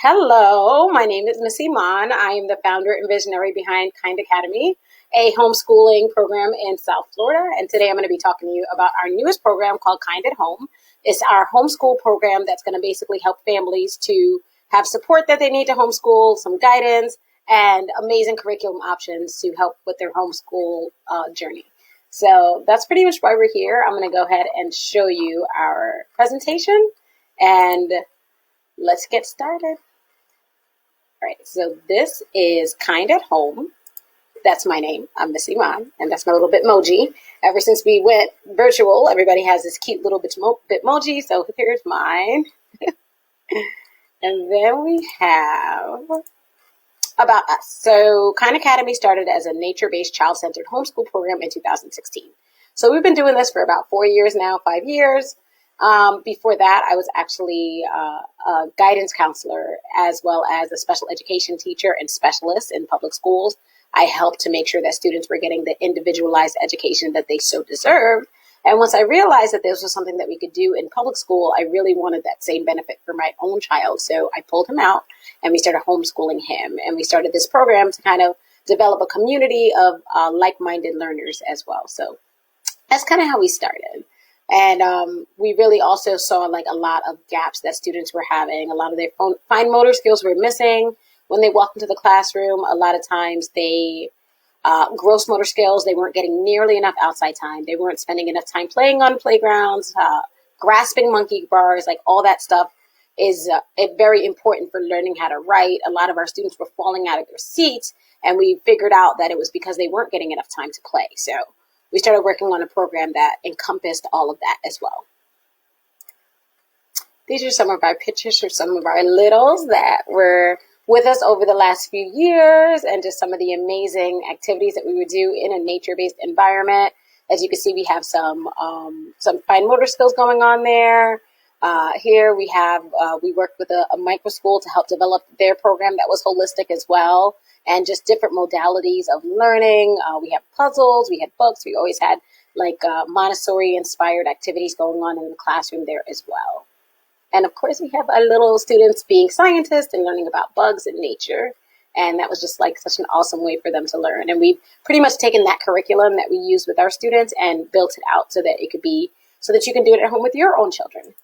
Hello, my name is Miss Iman. I am the founder and visionary behind Kind Academy, a homeschooling program in South Florida. And today I'm going to be talking to you about our newest program called Kind at Home. It's our homeschool program that's going to basically help families to have support that they need to homeschool, some guidance, and amazing curriculum options to help with their homeschool journey. So that's pretty much why we're here. I'm going to go ahead and show you our presentation and let's get started. All right, so this is Kind at Home. That's my name. I'm Miss Iman, and that's my little Bitmoji. Ever since we went virtual, everybody has this cute little Bitmoji, so here's mine. And then we have about us. So Kind Academy started as a nature-based, child-centered homeschool program in 2016. So we've been doing this for about 4 years now, 5 years. Before that, I was actually a guidance counselor as well as a special education teacher and specialist in public schools. I helped to make sure that students were getting the individualized education that they so deserved. And once I realized that this was something that we could do in public school, I really wanted that same benefit for my own child. So I pulled him out and we started homeschooling him. And we started this program to kind of develop a community of like-minded learners as well. So that's kind of how we started. And we really also saw like a lot of gaps that students were having. A lot of their fine motor skills were missing when they walked into the classroom. A lot of times they gross motor skills, they weren't getting nearly enough outside time. They weren't spending enough time playing on playgrounds, grasping monkey bars, like all that stuff is very important for learning how to write. A lot of our students were falling out of their seats, and we figured out that it was because they weren't getting enough time to play. So we started working on a program that encompassed all of that as well. These are some of our pictures for some of our littles that were with us over the last few years, and just some of the amazing activities that we would do in a nature-based environment. As you can see, we have some fine motor skills going on there. Here we have, we worked with a micro school to help develop their program that was holistic as well, and just different modalities of learning. We have puzzles, we had books, we always had like Montessori-inspired activities going on in the classroom there as well. And of course, we have our little students being scientists and learning about bugs and nature. And that was just like such an awesome way for them to learn. And we've pretty much taken that curriculum that we use with our students and built it out so that it could be, so that you can do it at home with your own children.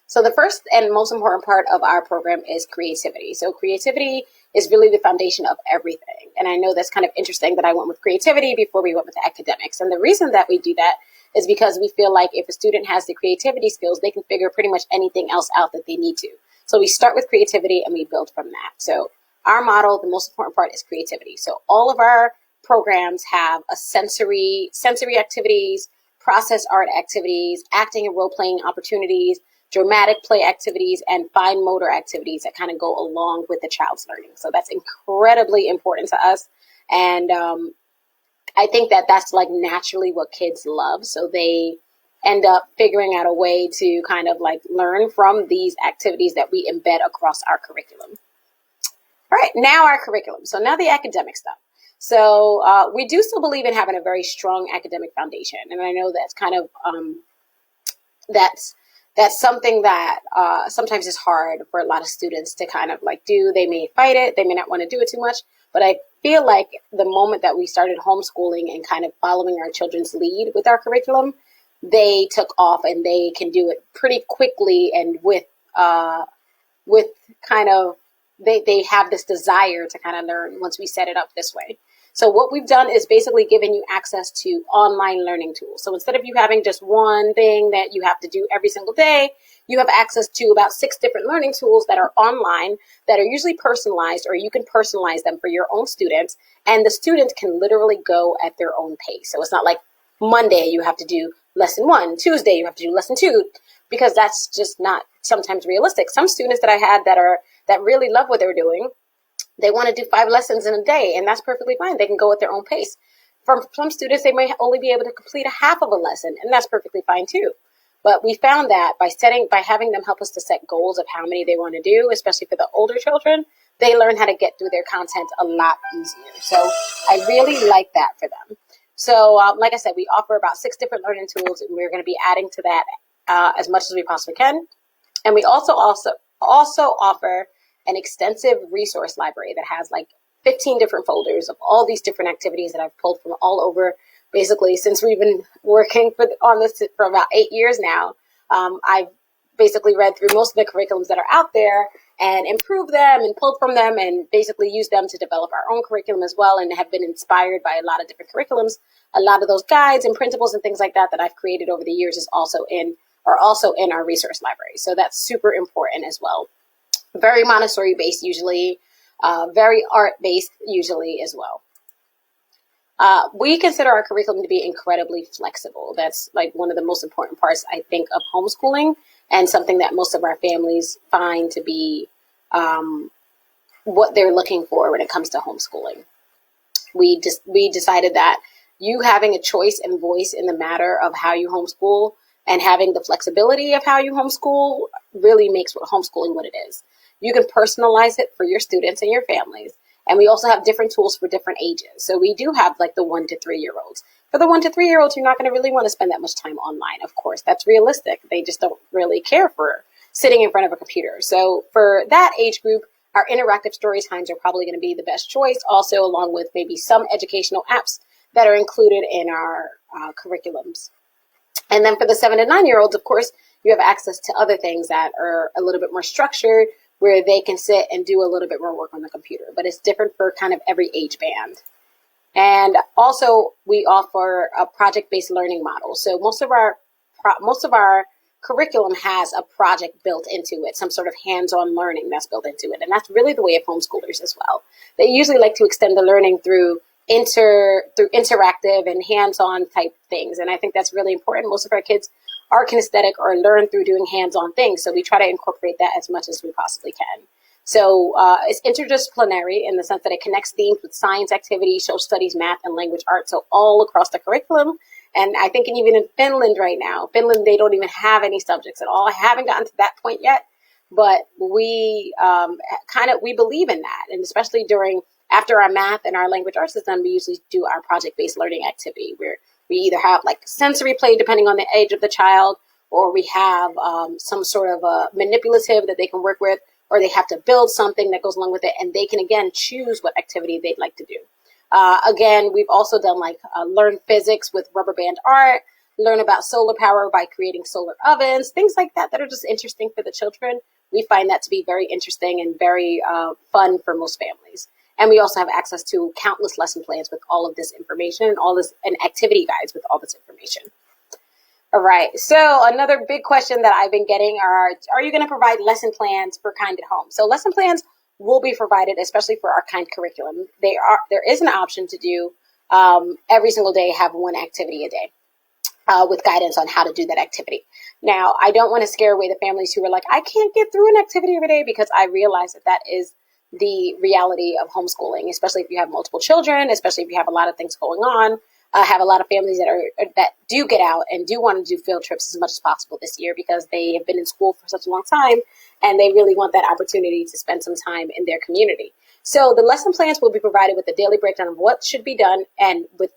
So the first and most important part of our program is creativity. So creativity is really the foundation of everything. And I know that's kind of interesting that I went with creativity before we went with the academics. And the reason that we do that is because we feel like if a student has the creativity skills, they can figure pretty much anything else out that they need to. So we start with creativity and we build from that. So our model, the most important part is creativity. So all of our programs have a sensory activities, process art activities, acting and role-playing opportunities, dramatic play activities, and fine motor activities that kind of go along with the child's learning. So that's incredibly important to us. And I think that that's like naturally what kids love. So they end up figuring out a way to kind of like learn from these activities that we embed across our curriculum. All right, now our curriculum. So now the academic stuff. So we do still believe in having a very strong academic foundation. And I know that's kind of, that's something that sometimes is hard for a lot of students to kind of like do. They may fight it. They may not want to do it too much. But I feel like the moment that we started homeschooling and kind of following our children's lead with our curriculum, they took off and they can do it pretty quickly and with kind of, they have this desire to kind of learn once we set it up this way. So what we've done is basically given you access to online learning tools. So instead of you having just one thing that you have to do every single day, you have access to about 6 different learning tools that are online that are usually personalized, or you can personalize them for your own students. And the students can literally go at their own pace. So it's not like Monday you have to do lesson 1, Tuesday you have to do lesson 2, because that's just not sometimes realistic. Some students that I had that really love what they're doing, they want to do 5 lessons in a day, and that's perfectly fine. They can go at their own pace. For some students, they may only be able to complete a half of a lesson, and that's perfectly fine too. But we found that by having them help us to set goals of how many they want to do, especially for the older children, they learn how to get through their content a lot easier. So I really like that for them. So like I said, we offer about 6 different learning tools, and we're going to be adding to that as much as we possibly can. And we also offer an extensive resource library that has like 15 different folders of all these different activities that I've pulled from all over. Basically, since we've been working on this for about 8 years now, I've basically read through most of the curriculums that are out there and improved them and pulled from them and basically used them to develop our own curriculum as well, and have been inspired by a lot of different curriculums. A lot of those guides and principles and things like that that I've created over the years are also in our resource library. So that's super important as well. Very Montessori based usually, very art based usually as well. We consider our curriculum to be incredibly flexible. That's like one of the most important parts, I think, of homeschooling, and something that most of our families find to be what they're looking for when it comes to homeschooling. We decided that you having a choice and voice in the matter of how you homeschool and having the flexibility of how you homeschool really makes homeschooling what it is. You can personalize it for your students and your families. And we also have different tools for different ages. So we do have like the 1 to 3 year olds. For the 1 to 3 year olds, you're not going to really want to spend that much time online. Of course, that's realistic. They just don't really care for sitting in front of a computer. So for that age group, our interactive story times are probably going to be the best choice, also along with maybe some educational apps that are included in our curriculums. And then for the 7 to 9 year olds, of course, you have access to other things that are a little bit more structured, where they can sit and do a little bit more work on the computer. But it's different for kind of every age band. And also, we offer a project-based learning model. So most of our curriculum has a project built into it, some sort of hands-on learning that's built into it. And that's really the way of homeschoolers as well. They usually like to extend the learning through interactive and hands-on type things. And I think that's really important. Most of our kids are kinesthetic or learn through doing hands-on things. So we try to incorporate that as much as we possibly can. So it's interdisciplinary in the sense that it connects themes with science activities, social studies, math, and language arts. So all across the curriculum. And I think even in Finland right now, they don't even have any subjects at all. I haven't gotten to that point yet, but we we believe in that. And especially after our math and our language arts is done, we usually do our project-based learning activity where we either have like sensory play depending on the age of the child, or we have some sort of a manipulative that they can work with, or they have to build something that goes along with it, and they can again choose what activity they'd like to do. Again, we've also done like learn physics with rubber band art, learn about solar power by creating solar ovens, things like that are just interesting for the children. We find that to be very interesting and very fun for most families. And we also have access to countless lesson plans with all of this information and activity guides with all this information. All right. So another big question that I've been getting are you going to provide lesson plans for Kind at Home? So lesson plans will be provided, especially for our Kind curriculum. There is an option to do every single day, have one activity a day with guidance on how to do that activity. Now, I don't want to scare away the families who are like, I can't get through an activity every day, because I realize that is the reality of homeschooling, especially if you have multiple children, especially if you have a lot of things going on. I have a lot of families that do get out and do want to do field trips as much as possible this year, because they have been in school for such a long time and they really want that opportunity to spend some time in their community. So the lesson plans will be provided with a daily breakdown of what should be done, and with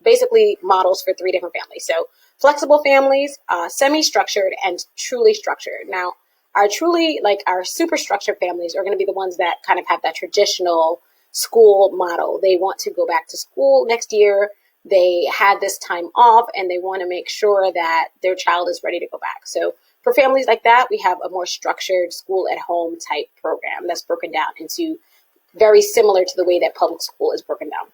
basically models for 3 different families. So flexible families, semi-structured, and truly structured. Now, our super structured families are going to be the ones that kind of have that traditional school model. They want to go back to school next year. They had this time off and they want to make sure that their child is ready to go back. So for families like that, we have a more structured school at home type program that's broken down into very similar to the way that public school is broken down.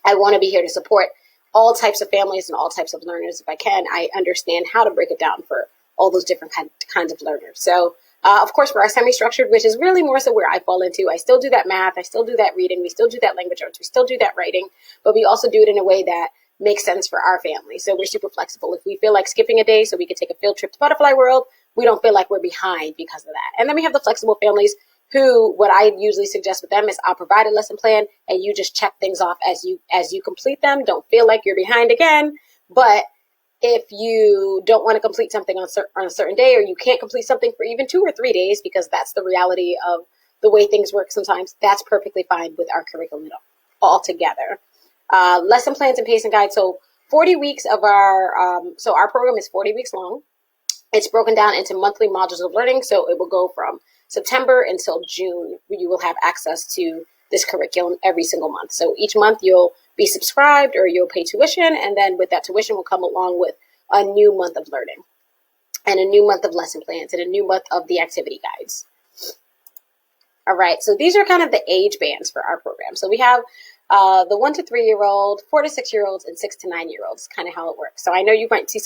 I want to be here to support all types of families and all types of learners. If I can, I understand how to break it down for all those different kinds of learners. So, of course, for our semi-structured, which is really more so where I fall into, I still do that math, I still do that reading, we still do that language arts, we still do that writing, but we also do it in a way that makes sense for our family. So we're super flexible. If we feel like skipping a day so we can take a field trip to Butterfly World, we don't feel like we're behind because of that. And then we have the flexible families who, what I usually suggest with them is I'll provide a lesson plan and you just check things off as you complete them. Don't feel like you're behind again, but if you don't want to complete something on a certain day, or you can't complete something for even 2 or 3 days, because that's the reality of the way things work sometimes, that's perfectly fine with our curriculum altogether. Lesson plans and pacing guides. So 40 weeks of our program is 40 weeks long. It's broken down into monthly modules of learning. So it will go from September until June, you will have access to this curriculum every single month. So each month you'll be subscribed or you'll pay tuition, and then with that tuition will come along with a new month of learning and a new month of lesson plans and a new month of the activity guides. All right, so these are kind of the age bands for our program. So we have the 1 to 3 year old, 4 to 6 year olds, and 6 to 9 year olds, kind of how it works. So I know you might see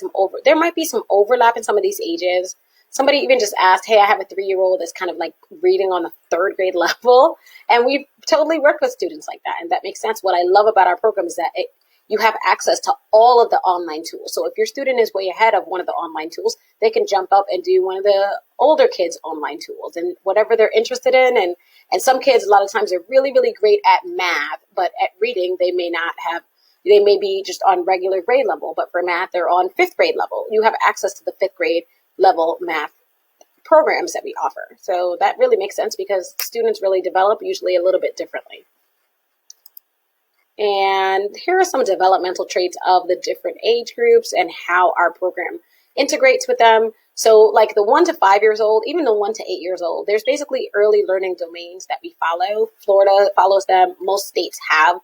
there might be some overlap in some of these ages. Somebody even just asked, hey, I have a 3-year-old that's kind of like reading on the 3rd grade level. And we've totally worked with students like that. And that makes sense. What I love about our program is that you have access to all of the online tools. So if your student is way ahead of one of the online tools, they can jump up and do one of the older kids' online tools and whatever they're interested in. And some kids, a lot of times, are really, really great at math, but at reading, they may be just on regular grade level. But for math, they're on 5th grade level. You have access to the 5th grade level math programs that we offer. So that really makes sense because students really develop usually a little bit differently. And here are some developmental traits of the different age groups and how our program integrates with them. So like the 1 to 5 years old, even the 1 to 8 years old, there's basically early learning domains that we follow. Florida follows them. Most states have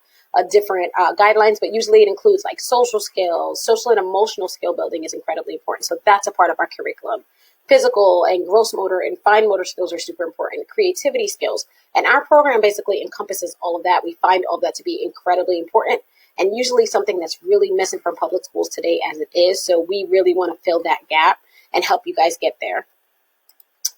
different guidelines, but usually it includes like social skills. Social and emotional skill building is incredibly important. So that's a part of our curriculum. Physical and gross motor and fine motor skills are super important. Creativity skills. And our program basically encompasses all of that. We find all of that to be incredibly important and usually something that's really missing from public schools today as it is. So we really want to fill that gap and help you guys get there.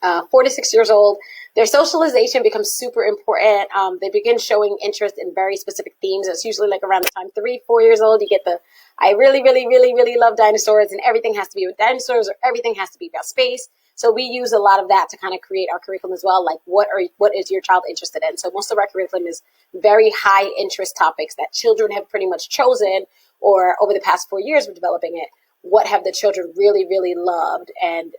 4 to 6 years old, their socialization becomes super important. They begin showing interest in very specific themes. It's usually like around the time 3, 4 years old, you get I really, really, really, really love dinosaurs and everything has to be with dinosaurs or everything has to be about space. So we use a lot of that to kind of create our curriculum as well. Like what is your child interested in? So most of our curriculum is very high interest topics that children have pretty much chosen, or over the past 4 years of developing it, what have the children really, really loved? And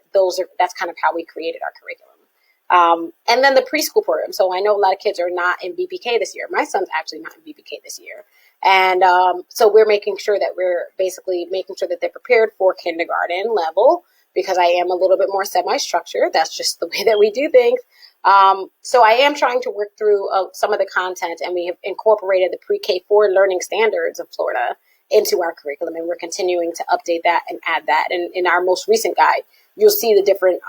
that's kind of how we created our curriculum. And then the preschool program. So I know a lot of kids are not in VPK this year. My son's actually not in VPK this year. And so we're making sure that they're prepared for kindergarten level, because I am a little bit more semi-structured. That's just the way that we do things. So I am trying to work through some of the content, and we have incorporated the pre-K4 learning standards of Florida into our curriculum, and we're continuing to update that and add that. And in our most recent guide, you'll see the different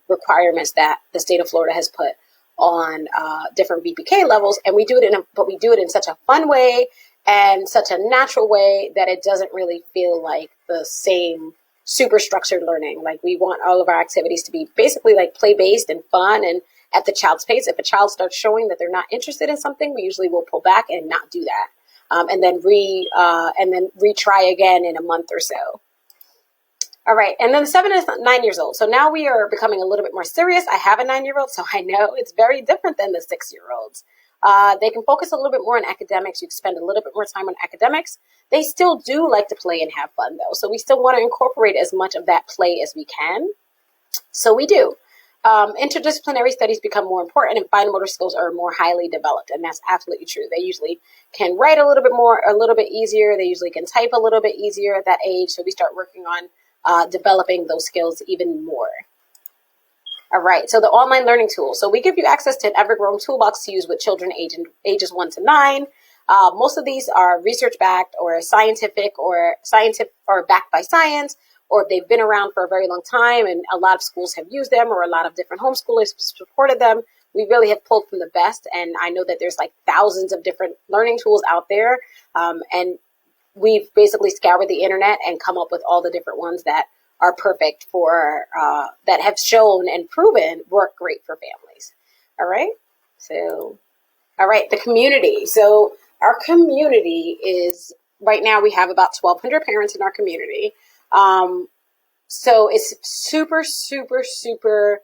requirements that the state of Florida has put on different VPK levels, and we do it in such a fun way and such a natural way that it doesn't really feel like the same super structured learning. Like we want all of our activities to be basically like play-based and fun and at the child's pace. If a child starts showing that they're not interested in something, we usually will pull back and not do that. And then retry again in a month or so. All right, and then the 7 to 9 years old. So now we are becoming a little bit more serious. I have a 9-year-old, so I know it's very different than the 6-year-olds. They can focus a little bit more on academics. You can spend a little bit more time on academics. They still do like to play and have fun, though. So we still want to incorporate as much of that play as we can. So we do. Interdisciplinary studies become more important, and fine motor skills are more highly developed, and that's absolutely true. They usually can write a little bit easier. They usually can type a little bit easier at that age, so we start working on developing those skills even more. All right, so the online learning tools. So we give you access to an ever-growing toolbox to use with children ages 1 to 9. Most of these are research-backed or scientific or backed by science, or if they've been around for a very long time and a lot of schools have used them, or a lot of different homeschoolers supported them. We really have pulled from the best, and I know that there's like thousands of different learning tools out there, and we've basically scoured the internet and come up with all the different ones that are perfect for, that have shown and proven work great for families. All right, the community. So our community is, right now we have about 1,200 parents in our community. So it's super, super, super,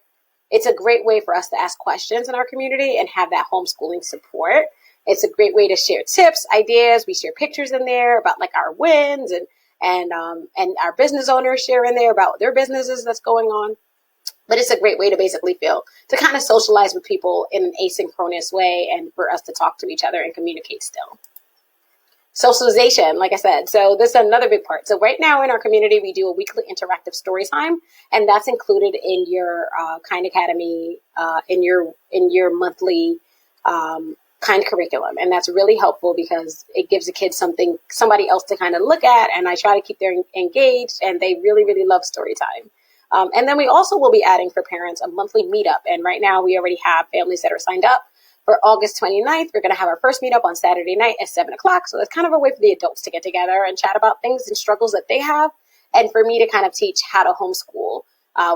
it's a great way for us to ask questions in our community and have that homeschooling support. It's a great way to share tips, ideas. We share pictures in there about like our wins, and our business owners share in there about their businesses that's going on. But it's a great way to basically to kind of socialize with people in an asynchronous way and for us to talk to each other and communicate still. Socialization, like I said. So this is another big part. So right now in our community, we do a weekly interactive story time, and that's included in your Kind Academy, in your monthly Kind curriculum, and that's really helpful because it gives the kids somebody else to kind of look at, and I try to keep them engaged, and they really, really love story time. And then we also will be adding for parents a monthly meetup, and right now we already have families that are signed up. For August 29th, we're going to have our first meetup on Saturday night at 7 o'clock. So that's kind of a way for the adults to get together and chat about things and struggles that they have. And for me to kind of teach how to homeschool.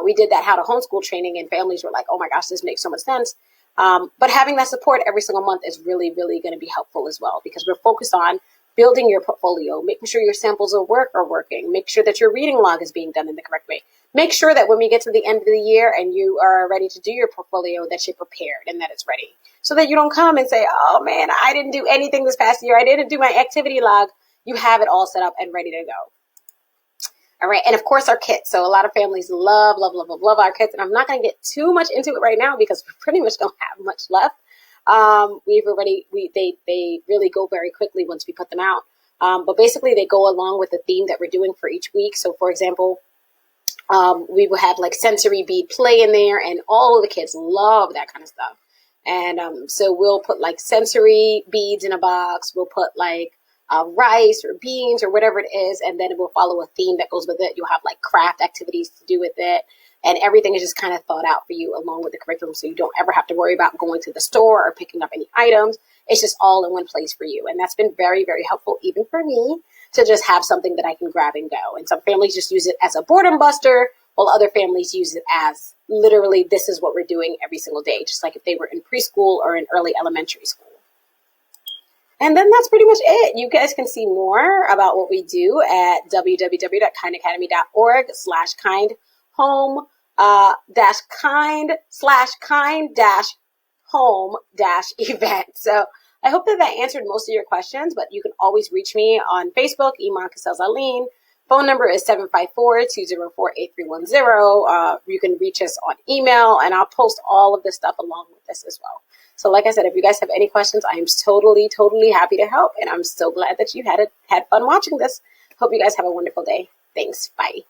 We did that how to homeschool training, and families were like, oh my gosh, this makes so much sense. But having that support every single month is really, really going to be helpful as well, because we're focused on building your portfolio, making sure your samples of work are working, make sure that your reading log is being done in the correct way. Make sure that when we get to the end of the year and you are ready to do your portfolio, that you're prepared and that it's ready. So that you don't come and say, oh man, I didn't do anything this past year. I didn't do my activity log. You have it all set up and ready to go. All right. And of course, our kits. So a lot of families love our kits. And I'm not going to get too much into it right now because we pretty much don't have much left. They really go very quickly once we put them out. But basically they go along with the theme that we're doing for each week. So for example, we will have like sensory bead play in there, and all of the kids love that kind of stuff. And so we'll put like sensory beads in a box. We'll put like rice or beans or whatever it is, and then it will follow a theme that goes with it. You'll have like craft activities to do with it, and everything is just kind of thought out for you along with the curriculum, so you don't ever have to worry about going to the store or picking up any items. It's just all in one place for you, and that's been very, very helpful even for me to just have something that I can grab and go. And some families just use it as a boredom buster, while other families use it as literally, this is what we're doing every single day, just like if they were in preschool or in early elementary school. And then that's pretty much it. You guys can see more about what we do at www.kindacademy.org/kind/kind-home-event. So I hope that answered most of your questions, but you can always reach me on Facebook, Iman Cassels-Aline. Phone number is 754-204-8310. You can reach us on email, and I'll post all of this stuff along with this as well. So like I said, if you guys have any questions, I am totally, totally happy to help. And I'm so glad that you had fun watching this. Hope you guys have a wonderful day. Thanks. Bye.